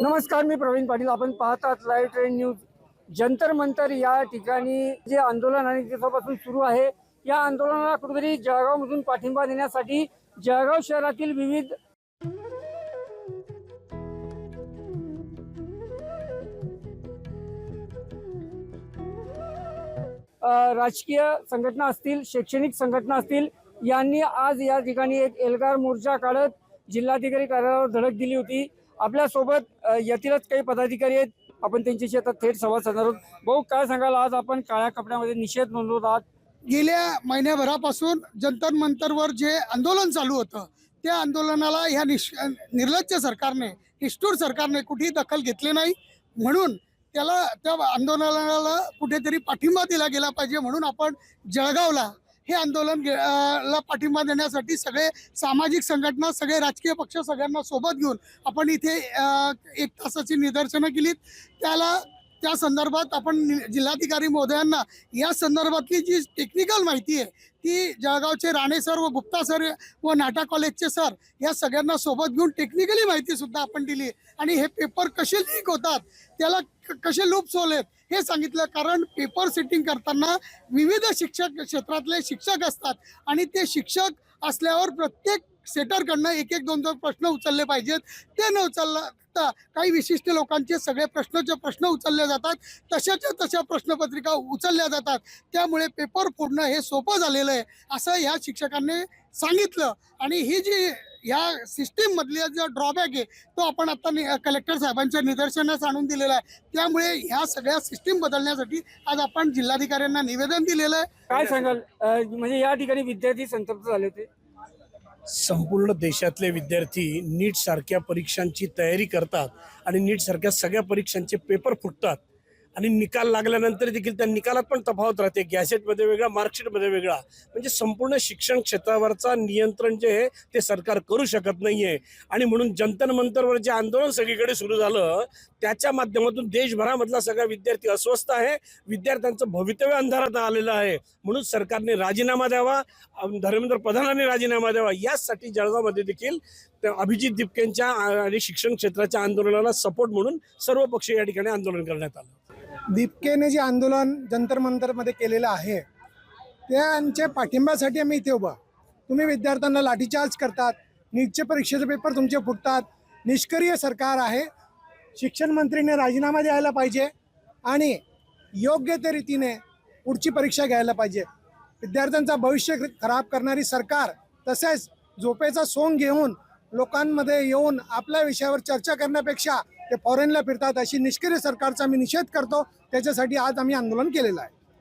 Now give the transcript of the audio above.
नमस्कार, मी प्रवीण पाटील. आपण पाहतात live train news. Jantar Mantar या ठिकाणी जे आंदोलन अनेक दिवसापासून सुरू आहे, या आंदोलनाला कुठेतरी जळगावमधून पाठिंबा देण्यासाठी जळगाव शहरातील विविध राजकीय संघटना असतील, शैक्षणिक संघटना असतील, यांनी आज या ठिकाणी एक एल्गार मोर्चा काढत जिल्हाधिकारी कार्यालयावर धडक दिली होती. आपल्या सोबत यातीलच काही पदाधिकारी आहेत. आपण त्यांच्याशी आता थेट संवाद साधणार आहोत. भाऊ, काय सांगाल, आज आपण काळ्या कपड्यामध्ये निषेध नोंदवत आहात? गेल्या महिन्याभरापासून जंतर मंतरवर जे आंदोलन चालू होतं त्या आंदोलनाला ह्या निर्लज्ज सरकारने, निष्ठुर सरकारने कुठेही दखल घेतली नाही. म्हणून त्या आंदोलनाला कुठेतरी पाठिंबा दिला गेला पाहिजे. म्हणून आपण जळगावला हे आंदोलन ला पाठिंबा देण्यासाठी सगळे सामाजिक संघटना, सगळे राजकीय पक्ष सगळ्यांना सोबत घेऊन आपण इथे 1 तासाची निदर्शनं केलीत. त्या संदर्भात आपण जिल्हाधिकारी महोदयांना या संदर्भातली जी टेक्निकल माहिती आहे ती जळगावचे राणे सर व गुप्ता सर व नाटा कॉलेजचे सर या सगळ्यांना सोबत घेऊन टेक्निकली माहिती सुद्धा आपण दिली. आणि हे पेपर कसे लीक होतात, त्याला कसे लूप्स होलेत हे सांगितलं. कारण पेपर सेटिंग करताना विविध शिक्षक क्षेत्रातले शिक्षक असतात आणि ते शिक्षक असल्यावर प्रत्येक सेटरकडनं 1-1, 2-2 प्रश्न उचलले पाहिजेत. ते न उचलता काही विशिष्ट लोकांचे सगळे प्रश्न उचलले जातात. तशाच्या तशा प्रश्नपत्रिका उचलल्या जातात. त्यामुळे पेपर फोडणं हे सोपं झालेलं आहे असं ह्या शिक्षकांनी सांगितलं. आणि ही जी ह्या सिस्टीम मधली जो ड्रॉबॅक आहे तो आपण आता कलेक्टर साहेबांच्या निदर्शनास आणून दिलेला आहे. त्यामुळे ह्या सगळ्या सिस्टीम बदलण्यासाठी आज आपण जिल्हाधिकाऱ्यांना निवेदन दिलेलं आहे. काय सांगाल, म्हणजे या ठिकाणी विद्यार्थी संतप्त झाले होते? संपूर्ण देशातले विद्यार्थी नीट सारख्या परीक्षांची तयारी करतात आणि नीट सारख्या सगळ्या परीक्षांचे पेपर फुटतात आणि निकाल लागल्यानंतर देखील त्या निकालात पण तफावत राहते. गॅसेटमध्ये वेगळा, मार्कशीटमध्ये वेगळा. म्हणजे संपूर्ण शिक्षण क्षेत्रावरचा नियंत्रण जे आहे ते सरकार करू शकत नाही आहे. आणि म्हणून जंतर मंतरवर जे आंदोलन सगळीकडे सुरू झालं त्याच्या माध्यमातून देशभरामधला सगळा विद्यार्थी अस्वस्थ आहे. विद्यार्थ्यांचं भवितव्य अंधारात आलेलं आहे. म्हणून सरकारने राजीनामा द्यावा, धर्मेंद्र प्रधानांनी राजीनामा द्यावा. यासाठी जळगावमध्ये देखील अभिजित दिपकेंच्या आणि शिक्षण क्षेत्राच्या आंदोलनाला सपोर्ट म्हणून सर्व पक्ष या ठिकाणी आंदोलन करण्यात आलं. दीपकेने जे आंदोलन जंतर मंतरमध्ये केलेलं आहे त्यांच्या पाठिंब्यासाठी आम्ही इथे उभा. तुम्ही विद्यार्थ्यांना लाठीचार्ज करतात, नीटचे परीक्षेचे पेपर तुमचे फुटतात. निष्क्रिय सरकार आहे. शिक्षण मंत्रीने राजीनामा द्यायला पाहिजे आणि योग्य त्या रीतीने पुढची परीक्षा घ्यायला पाहिजे. विद्यार्थ्यांचा भविष्य खराब करणारी सरकार, तसेच झोपेचा सोंग घेऊन लोकांमध्ये येऊन आपल्या विषयावर चर्चा करण्यापेक्षा ते फॉरेनला फिरतात, अशी निष्क्रिय सरकारचा आम्ही निषेध करतो. त्याच्यासाठी आज आम्ही आंदोलन केलेलं आहे.